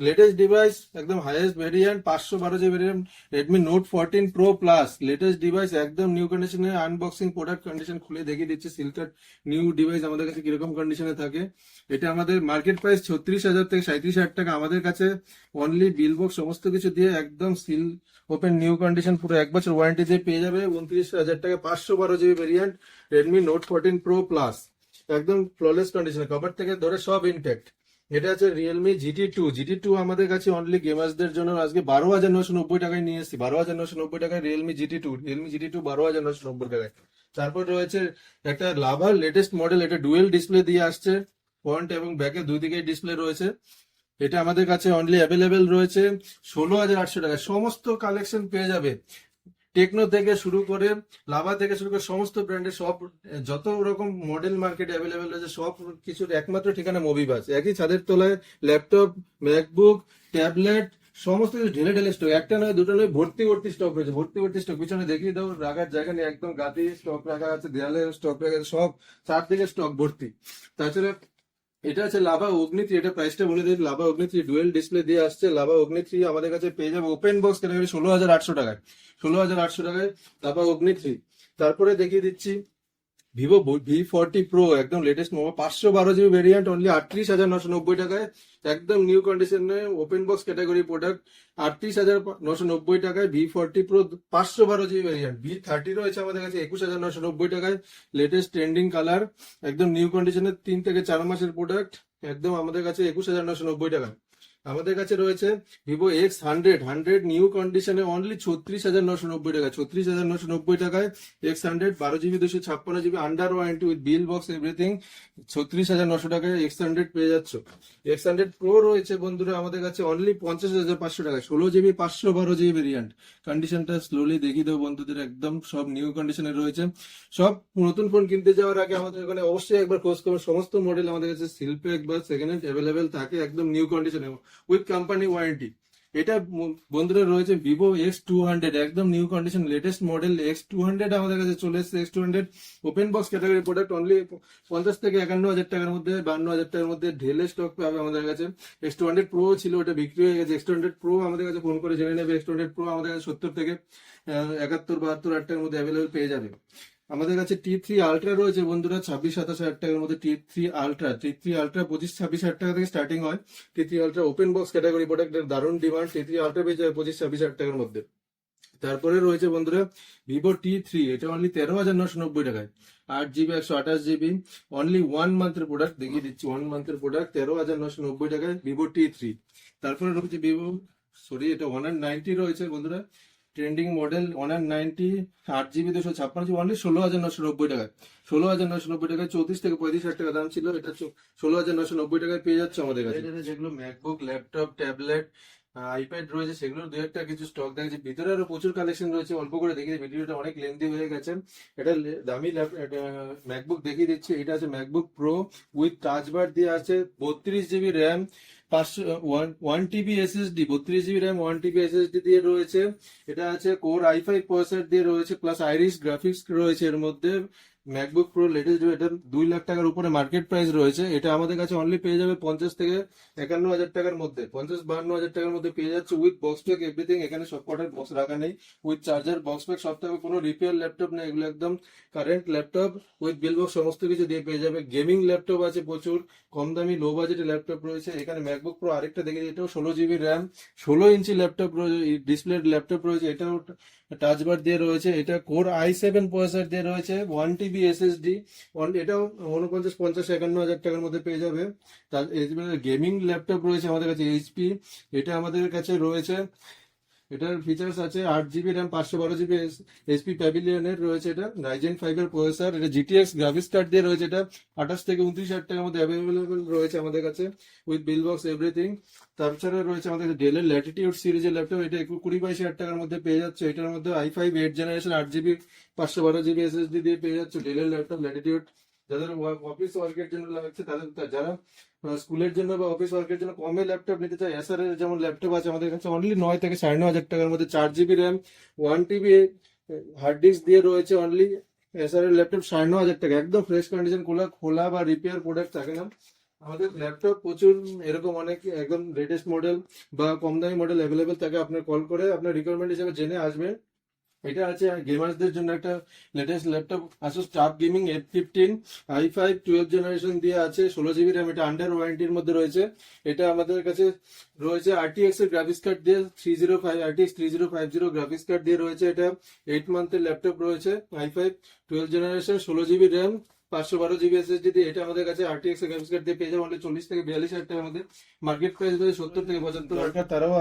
লেটেস্ট ডিভাইস একদম highest variant 512GB variant Redmi Note 14 Pro Plus latest device একদম নিউ কন্ডিশনে। আনবক্সিং প্রোডাক্ট কন্ডিশন খুলে দেখিয়ে দিচ্ছি সিলকার নিউ ডিভাইস আমাদের কাছে কিরকম কন্ডিশনে থাকে। এটা আমাদের মার্কেট প্রাইস 36,000 থেকে 37,000 টাকা। আমাদের কাছে অনলি বিল বক্স সমস্ত কিছু দিয়ে একদম সিল ওপেন নিউ কন্ডিশন পুরো 1 বছর ওয়ারেন্টি দিয়ে পেয়ে যাবে 29,000 টাকা। 512GB variant Redmi Note 14 Pro Plus একদম ফ্ললেস কন্ডিশনে, কভার থেকে ধরে সব ইনট্যাক্ট। এটা আছে Realme GT2 আমাদের কাছে অনলি গেমার্সদের জন্য আজকে 12,990 টাকায় নিয়ে এসেছি। 12,990 টাকায় Realme GT2 12,990 টাকায়। তারপর রয়েছে একটা লাভার লেটেস্ট মডেল, এটা ডুয়েল ডিসপ্লে দিয়ে আসছে, ফ্রন্ট এবং ব্যাকে দুই দিকেই ডিসপ্লে রয়েছে। এটা আমাদের কাছে অনলি অ্যাভেলেবেল রয়েছে 16,800 টাকায়। সমস্ত কালেকশন পেয়ে যাবে, টেকনো থেকে শুরু করে লাভা থেকে শুরু করে সমস্ত ব্র্যান্ডের সব যত রকম মডেল মার্কেট অ্যাভেলেবেল রয়েছে সব কিছুর একমাত্র ঠিকানা মোবিবাস। একই ছাদের তলায় ল্যাপটপ, ম্যাকবুক, ট্যাবলেট সমস্ত কিছু ঢেলে ঢেলে স্টক, একটা নয় দুটো নয় ভর্তি ভর্তি স্টক রয়েছে, ভর্তি ভর্তি স্টক। পিছনে দেখিয়ে দাও, রাখার জায়গা নেই, একদম গাদি স্টক রাখা আছে, দেয়ালে স্টক রাখা আছে, সব চারদিকে স্টক ভর্তি। তাছাড়া এটা আছে লাভা অগ্নি 3, এটা প্রাইসটা বলে দিই। লাভা অগ্নি 3 ডুয়েল ডিসপ্লে দিয়ে আসছে। লাভা অগ্নি 3 আমাদের কাছে পেয়ে যাবে ওপেন বক্স ক্যাটাগরি 16,800 টাকায়। 16,800 টাকায় লাভা অগ্নি 3। তারপরে দেখিয়ে দিচ্ছি ভিভো V40 Pro একদম latest mobile 512GB variant only 38,990 টাকায়, একদম নিউ কন্ডিশনে ওপেন বক্স ক্যাটাগরি প্রোডাক্ট 38,990 টাকায়। V40 Pro 512GB variant. V30 রয়েছে আমাদের কাছে 21,990 টাকায়, লেটেস্ট ট্রেন্ডিং কালার, একদম নিউ কন্ডিশনের 3 থেকে 4 মাসের প্রোডাক্ট, একদম আমাদের কাছে 21,990 টাকা। আমাদের কাছে রয়েছে ভিভো X100 নিউ কন্ডিশনে অনলি 36,990 টাকা। 36,990 টাকায় X100 12GB 256GB under warranty with bill box everything 36,900 টাকায় X100 পেয়ে যাচ্ছ। X100 Pro রয়েছে বন্ধুরা আমাদের কাছে অনলি 50,500 টাকায়। 16GB 512GB variant. কন্ডিশনটা স্লোলি দেখিয়ে দেবো বন্ধুদের, একদম সব নিউ কন্ডিশনে রয়েছে। সব নতুন ফোন কিনতে যাওয়ার আগে আমাদের এখানে অবশ্যই একবার খোঁজ করবেন। সমস্ত মডেল আমাদের কাছে শিল্পে একবার সেকেন্ড হ্যান্ড অ্যাভেলেবেল থাকে একদম নিউ কন্ডিশনে উইথ কোম্পানি ওয়ারেন্টি। এটা বন্ধুরা রয়েছে ভিভো X200 একদম new condition latest model X200 আমাদের কাছে চলে এসেছে। X200 open box category product only 50 থেকে 51,000 টাকার মধ্যে, 52,000 টাকার মধ্যে ঢেলে স্টক পাবে আমাদের কাছে। X200 Pro ছিল, ওটা বিক্রি হয়ে গেছে। X200 Pro আমাদের কাছে ফোন করে জেনে নেবে। X200 Pro আমাদের কাছে 70 থেকে 71-72 হাজার টাকার মধ্যে অ্যাভেলেবেল পেয়ে যাবে। আমাদের কাছে T3 আলট্রা রয়েছে বন্ধুরা 26-27 হাজার টাকার মধ্যে। টি থ্রি আলট্রা 25-26 হাজার টাকা থেকে স্টার্টিং হয়। T3 ultra open box category প্রোডাক্টের দারুণ ডিমান্ড। T3 আলট্রা পেয়ে যাবে 25-26 হাজার টাকার মধ্যে। তারপরে রয়েছে বন্ধুরা ভিভো T3, এটা অনলি 13,990 টাকায়। 8 GB 128 GB, অনলি 1 মান্থের প্রোডাক্ট, দেখিয়ে দিচ্ছি 1 মান্থের প্রোডাক্ট 13,990 টাকায় ভিভো T3। তারপরে রয়েছে এটা 190 রয়েছে বন্ধুরা, ট্রেন্ডিং মডেল 190, 8 GB 256 অনলি 16,990 টাকায়। 16,990 টাকায় 34 থেকে 35 হাজার টাকা দাম ছিল, এটা 16,990 টাকায় পেয়ে যাচ্ছে আমাদের কাছে। যেগুলো ম্যাকবুক, ল্যাপটপ, ট্যাবলেট, আইপ্যাড রয়েছে, সেগুলোর দু একটা কিছু স্টক দেখেছি। ভিতরে আরো প্রচুর কালেকশন রয়েছে, অল্প করে দেখিয়ে, ভিডিওটা অনেক লেন্দি হয়ে গেছে। এটা দামি ম্যাকবুক দেখিয়ে দিচ্ছি। এটা আছে ম্যাকবুক প্রো উইথ টাচ বার দিয়ে আছে, 32 GB RAM, 1 TB SSD, 32 GB RAM 1 TB SSD দিয়ে রয়েছে। এটা আছে কোর i5 প্রসেসর দিয়ে রয়েছে, প্লাস আইরিস গ্রাফিক্স রয়েছে এর মধ্যে। ম্যাকবুক প্রো লেটেস্ট, এটা 2 লাখ টাকার উপরে মার্কেট প্রাইস রয়েছে। এটা আমাদের কাছে অনলি পেয়ে যাবে 50 থেকে 51 হাজার টাকার মধ্যে, 50-52 হাজার টাকার মধ্যে পেয়ে যাচ্ছে উইথ বক্স প্যাক এভরিথিং। এখানে সব কটার বক্স রাখা নেই, উইথ চার্জার, বক্স প্যাক সব থাকবে, কোনো রিপেয়ার ল্যাপটপ নেই, এগুলো একদম current laptop with bill box সমস্ত কিছু দিয়ে পেয়ে যাবে। গেমিং ল্যাপটপ আছে প্রচুর, কম দামি লো বাজেটের ল্যাপটপ রয়েছে। এখানে ম্যাকবুক প্রো আরেকটা দেখে, এটাও 16 GB র্যাম, 16 ইঞ্চি ল্যাপটপ রয়েছে, ডিসপ্লে ল্যাপটপ রয়েছে, এটাও টাচ বার দিয়ে রয়েছে। এটা কোর i7 প্রসেসর দিয়ে রয়েছে, 1 TB SSD, এটাও 49, 50, 51 হাজার টাকার মধ্যে পেয়ে যাবে। তার গেমিং ল্যাপটপ রয়েছে আমাদের কাছে এইচপি, এটা আমাদের কাছে রয়েছে। এটার ফিচার্স আছে 8 GB র্যাম, 512 GB এইচপি প্যাভিলিয়নের রয়েছে। এটা রাইজেন 5 এর প্রসেসর, এটা GTX গ্রাফিক্স কার্ড দিয়ে রয়েছে। এটা 28 থেকে 29 হাজার টাকার মধ্যে অ্যাভেলেবল রয়েছে আমাদের কাছে উইথ বিল বক্স এভরিথিং। তাছাড়া রয়েছে আমাদের কাছে ডেলের ল্যাটিটিউড সিরিজের ল্যাপটপ, এটা 20-22 হাজার টাকার মধ্যে পেয়ে যাচ্ছে। এটার মধ্যে i5 8 generation 8 GB 512 GB SSD দিয়ে পেয়ে যাচ্ছে ডেলের ল্যাপটপ ল্যাটিটিউড। যাদের অফিস ওয়ার্কের জন্য লাগছে, যারা স্কুলের জন্য বা অফিস ওয়ার্কের জন্য কমে ল্যাপটপ নিতে চায়, এসার এর যেমন ল্যাপটপ আছে আমাদের কাছে অনলি 9 থেকে 9.5 হাজার টাকার মধ্যে, 4 GB RAM, 1 TB hard disk দিয়ে রয়েছে। অনলি এসার এর ল্যাপটপ 9.5 হাজার টাকা, একদম ফ্রেশ কন্ডিশন, খোলা বা রিপেয়ার প্রোডাক্ট থাকে না। আমাদের ল্যাপটপ প্রচুর এরকম অনেক একদম লেটেস্ট মডেল বা কম দামি মডেল অ্যাভেলেবেল থাকে, আপনার কল করে আপনার রিকোয়ারমেন্ট হিসেবে জেনে আসবেন। এটা আছে গেমার্সদের জন্য একটা latest laptop Asus tough gaming F15, i5 12 generation দিয়ে আছে, 16 GB র্যাম, এটা আন্ডার ওয়ারেন্টির মধ্যে রয়েছে। এটা আমাদের কাছে রয়েছে RTX এর গ্রাফিক্স কার্ড দিয়ে, RTX 3050 গ্রাফিক্স কার্ড দিয়ে রয়েছে। এটা 8 মান্থের ল্যাপটপ রয়েছে, i5 12 generation, 16 GB RAM, 512 GB SSD দিয়ে। এটা আমাদের কাছে RTX এর গ্রাফিক্স কার্ড দিয়ে পেয়ে যাবে অনলি 40 থেকে 42 হাজার টাকার মধ্যে। মার্কেট প্রাইস রয়েছে 70 থেকে 75 হাজার টাকা। তারাও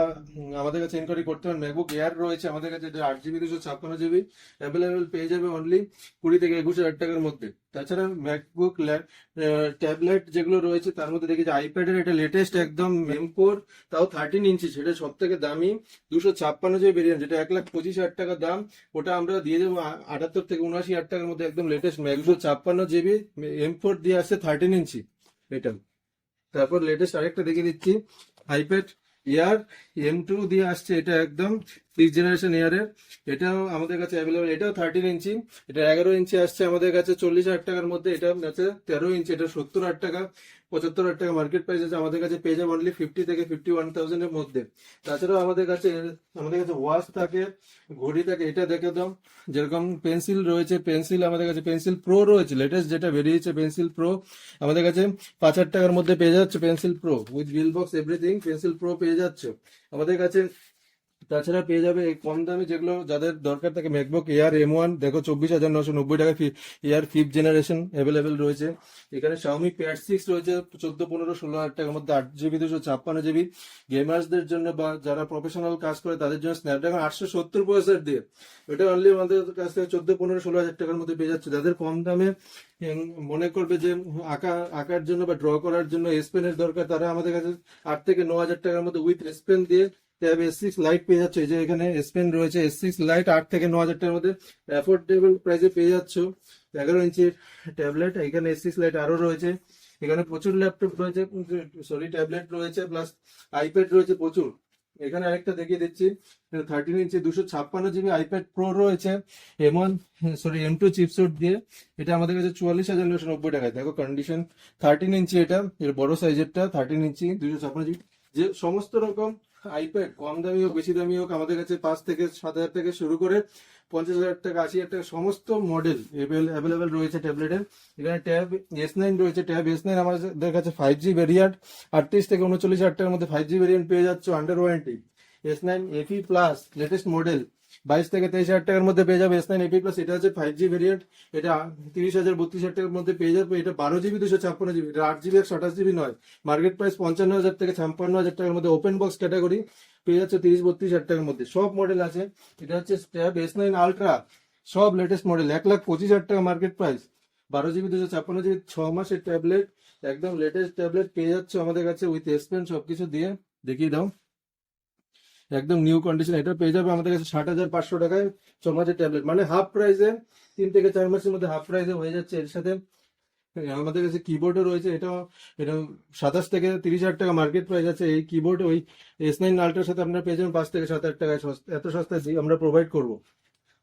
আমাদের কাছে ইনকোয়ারি করতে পারেন। ম্যাকবুক এয়ার রয়েছে আমাদের কাছে, এটা 8 GB 256 GB অ্যাভেলেবেল পেয়ে যাবে অনলি 20 থেকে 21 হাজার টাকার মধ্যে। তাছাড়া ম্যাকবুক ট্যাবলেট যেগুলো রয়েছে তার মধ্যে দেখেছি আইপ্যাডের এটা লেটেস্ট একদম M4, তাও 13 ইঞ্চি, সেটা সব থেকে দামি 256 GB ভেরিয়েন্ট, যেটা 1,25,000 টাকা দাম। ওটা আমরা দিয়ে দেবো 78 থেকে 79 হাজার টাকার মধ্যে, একদম লেটেস্ট ম্যাকবুক 256 GB M4 দিয়ে আসছে 13 ইঞ্চি এটা। তারপর লেটেস্ট আরেকটা দেখিয়ে দিচ্ছি, আইপ্যাড এয়ার M2 দিয়ে আসছে, এটা একদম 6 জেনারেশন এয়ারের, এটাও আমাদের কাছে অ্যাভেলেবল। এটাও 13 ইঞ্চি, এটা 11 ইঞ্চি আসছে আমাদের কাছে 40 হাজার টাকার মধ্যে। এটা আছে 13 ইঞ্চি, এটা 70 হাজার টাকা, 75 হাজার টাকা মার্কেট প্রাইস আছে। আমাদের কাছে পেয়ে যাবে অনলি 50 থেকে 51,000 এর মধ্যে। তাছাড়াও আমাদের কাছে ওয়াচ থাকে, ঘড়ি থাকে, এটা দেখে দাও। যেরকম পেন্সিল রয়েছে, পেন্সিল আমাদের কাছে পেন্সিল প্রো রয়েছে, লেটেস্ট যেটা বেরিয়েছে পেন্সিল প্রো, আমাদের কাছে 5,000 টাকার মধ্যে পেয়ে যাচ্ছে pencil pro with bill box everything. Pencil pro পেয়ে যাচ্ছে আমাদের কাছে। তাছাড়া পেয়ে যাবে এই কম দামি যেগুলো যাদের দরকার থাকে, ম্যাকবুক এয়ার M1 দেখো 24,990 টাকা, এয়ার 5th জেনারেশন অ্যাভেলেবেল রয়েছে। এখানে Xiaomi Pad 6 রয়েছে 14, 15, 16 হাজার টাকার মধ্যে, 8 GB 256 GB। গেমার্সদের জন্য বা যারা প্রফেশনাল কাজ করে তাদের জন্য স্ন্যাপড্রাগন 870 প্রসেসর দিয়ে, এটা অনলি আমাদের কাছ থেকে 14, 15, 16 হাজার টাকার মধ্যে পেয়ে যাচ্ছে। যাদের কম দামে মনে করবে যে আঁকার জন্য বা ড্র করার জন্য এস পেনের দরকার, তারা আমাদের কাছে 8 থেকে 9 হাজার টাকার মধ্যে উইথ এস পেন দিয়ে ট্যাব S6 লাইট পেয়ে যাচ্ছে। এই যে এখানে এস পেন রয়েছে, S6 লাইট 8 থেকে 9 হাজার টাকার মধ্যে অ্যাফোর্ডেবল প্রাইসে পেয়ে যাচ্ছ। 11 ইঞ্চির ট্যাবলেট, এখানে S6 লাইট আরো রয়েছে। এখানে প্রচুর ল্যাপটপ রয়েছে, ট্যাবলেট রয়েছে, প্লাস আইপ্যাড রয়েছে প্রচুর। এখানে আরেকটা দেখিয়ে দিচ্ছি, 13 ইঞ্চি 256 GB আইপ্যাড প্রো রয়েছে M2 চিপসেট দিয়ে। এটা আমাদের কাছে 44,990 টাকায়, দেখো কন্ডিশন। 13 ইঞ্চি, এটা এর বড় সাইজেরটা 13 ইঞ্চি 256 GB, যে সমস্ত রকম আইপ্যাড কম দামি হোক বেশি দামি হোক আমাদের কাছে 5 থেকে 7,000 থেকে শুরু করে 50,000 টাকা 80,000 টাকা সমস্ত মডেল অ্যাভেলেবেল রয়েছে ট্যাবলেটের। এখানে ট্যাব S9 রয়েছে, ট্যাব S9 আমাদের কাছে 5G ভেরিয়েন্ট 38 থেকে 39,000 টাকার মধ্যে 5G ভেরিয়েন্ট পেয়ে যাচ্ছ under warranty. S9 FE plus latest model 22 থেকে 23,000 টাকার মধ্যে পেয়ে যাবে S9 FE প্লাস। এটা হচ্ছে 5G ভেরিয়েন্ট, এটা 30,000 32,000 টাকার মধ্যে পেয়ে যাবে। এটা 12GB 256GB, এটা 8GB 128GB নয়। মার্কেট প্রাইস 55,000 থেকে 56,000 টাকার মধ্যে। ওপেন বক্স ক্যাটাগরি পেয়ে যাচ্ছে 30-32,000 টাকার মধ্যে, সব মডেল আছে। এটা হচ্ছে ট্যাব S9 আলট্রা, সব লেটেস্ট মডেল, 1,25,000 টাকা মার্কেট প্রাইস, 12GB 256GB 6 মাসের ট্যাবলেট, একদম লেটেস্ট ট্যাবলেট পেয়ে যাচ্ছে আমাদের কাছে উইথ এস পেন সবকিছু দিয়ে। দেখিয়ে দাও, একদম নিউ কন্ডিশন। এটা পেয়ে যাবে আমাদের কাছে 60,500 টাকায় 6 মাসের ট্যাবলেট, মানে হাফ প্রাইসে 3 থেকে 4 মাসের মধ্যে হাফ প্রাইসে হয়ে যাচ্ছে। এর সাথে আমাদের কাছে কিবোর্ডও রয়েছে, এটা 27 থেকে 30,000 টাকা মার্কেট প্রাইস আছে। এই কিবোর্ড ওই S9 আল্ট্রার সাথে আপনারা পেয়ে যাবেন 5 থেকে 7,000 টাকায়, এত সস্তায় আমরা প্রোভাইড করবো।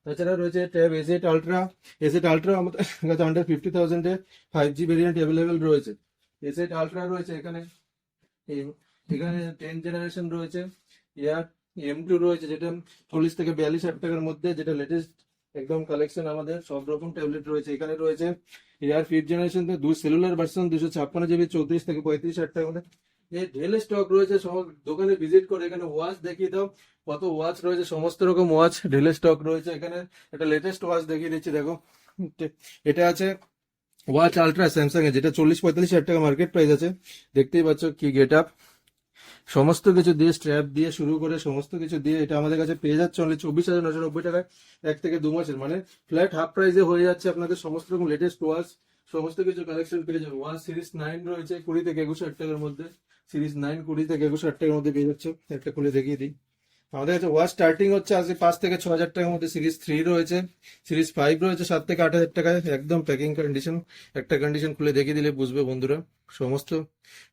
তাছাড়া রয়েছে tab S8 ultra, S8 ultra আমাদের কাছে আন্ডার 50,000 এ 5G ভেরিয়েন্ট অ্যাভেলেবেল রয়েছে। S8 আলট্রা রয়েছে এখানে, এখানে 10 জেনারেশন রয়েছে। এয়ার M2 রয়েছে যেটা 40 থেকে 42,000 টাকার মধ্যে, যেটা লেটেস্ট একদম কালেকশন। আমাদের সব রকম ট্যাবলেট রয়েছে। এখানে রয়েছে air 5th generation cellular version 256GB 34 থেকে 35,000 টাকার মধ্যে। এই ঢেলে স্টক রয়েছে, সব দোকানে ভিজিট করে এখানে ওয়াচ দেখিয়ে দাও, কত ওয়াচ রয়েছে, সমস্ত রকম ওয়াচ ঢেলে স্টক রয়েছে। এখানে একটা লেটেস্ট ওয়াচ দেখিয়ে দিচ্ছি, দেখো এটা আছে ওয়াচ আলট্রা স্যামসাং এর, যেটা 40-45,000 টাকা মার্কেট প্রাইস আছে। দেখতেই পাচ্ছ কি গেট আপ, সমস্ত কিছু দিয়ে স্ট্র্যাপ দিয়ে শুরু করে সমস্ত কিছু দিয়ে এটা আমাদের কাছে পেয়ে যাচ্ছে অনলি 24,990 টাকায় 1 থেকে 2 মাসের, মানে ফ্ল্যাট হাফ প্রাইসে হয়ে যাচ্ছে আপনাদের সমস্ত রকম লেটেস্ট ওয়াচ, সমস্ত কিছু কালেকশন পেয়ে যাবে। ওয়াচ সিরিজ 9 রয়েছে 20 থেকে 21,000 টাকার মধ্যে, সিরিজ 9 20 থেকে 21,000 টাকার মধ্যে পেয়ে যাচ্ছে। একটা খুলে দেখিয়ে দিই, আমাদের কাছে ওয়াচ স্টার্টিং হচ্ছে আজকে 5 থেকে 6,000 টাকার মধ্যে। সিরিজ 3 রয়েছে, সিরিজ 5 রয়েছে 7 থেকে 8,000 টাকায়, একদম প্যাকিং কন্ডিশন। একটা কন্ডিশন খুলে দেখিয়ে দিলে বুঝবে বন্ধুরা, সমস্ত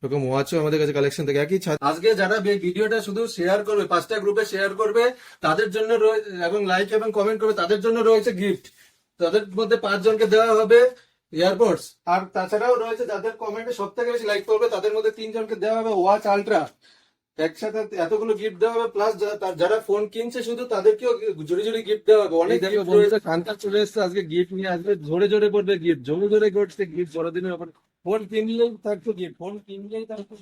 রকম ওয়াচও আমাদের কাছে কালেকশন থেকে একই আজকে যারা ভিডিওটা শুধু শেয়ার করবে, 5টা গ্রুপে শেয়ার করবে তাদের জন্য এবং লাইক এবং কমেন্ট করবে তাদের জন্য রয়েছে গিফট। তাদের মধ্যে 5 জনকে দেওয়া হবে এয়ারপোর্টস। আর তাছাড়াও রয়েছে যাদের কমেন্টে সব থেকে বেশি লাইক করবে তাদের মধ্যে 3 জনকে দেওয়া হবে ওয়াচ আলট্রা। একসাথে এতগুলো গিফট দেওয়া হবে, প্লাস যারা ফোন কিনছে শুধু তাদেরকেও জোরে জোরে গিফট দেওয়া হবে। অনেক খানকা চলে এসছে আজকে, গিফট নিয়ে আসবে, ঝরে ঝরে পড়বে গিফট, জোরে জোরে করছে গিফট বড়দিনের ব্যাপার। ফোন কিনলেই থাকতো গিফট, ফোন কিনলেই থাকতো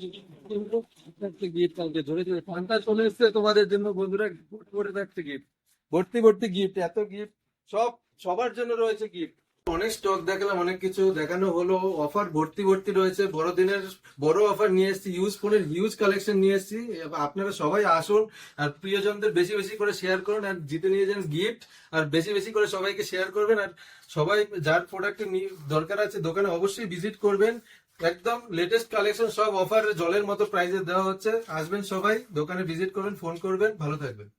গিফট, কালকে ঝরে ঝরে খানকা চলে এসছে তোমাদের জন্য বন্ধুরা, করে থাকছে গিফট, ভর্তি ভর্তি গিফট, এত গিফট, সবার জন্য রয়েছে গিফট। অনেক স্টক দেখালাম, অনেক কিছু দেখানো হলো, অফার ভর্তি ভর্তি রয়েছে। বড়দিনের বড় অফার নিয়ে এসেছি, ইউজ ফোনের হিউজ কালেকশন নিয়ে এসেছি। আপনারা সবাই আসুন আর প্রিয়জনদের বেশি বেশি করে শেয়ার করুন, আর জিতে নিয়ে যান গিফট, আর বেশি বেশি করে সবাইকে শেয়ার করবেন। আর সবাই যার প্রোডাক্ট দরকার আছে দোকানে অবশ্যই ভিজিট করবেন। একদম লেটেস্ট কালেকশন, সব অফার জলের মতো প্রাইসে দেওয়া হচ্ছে। আসবেন সবাই, দোকানে ভিজিট করবেন, ফোন করবেন, ভালো থাকবেন।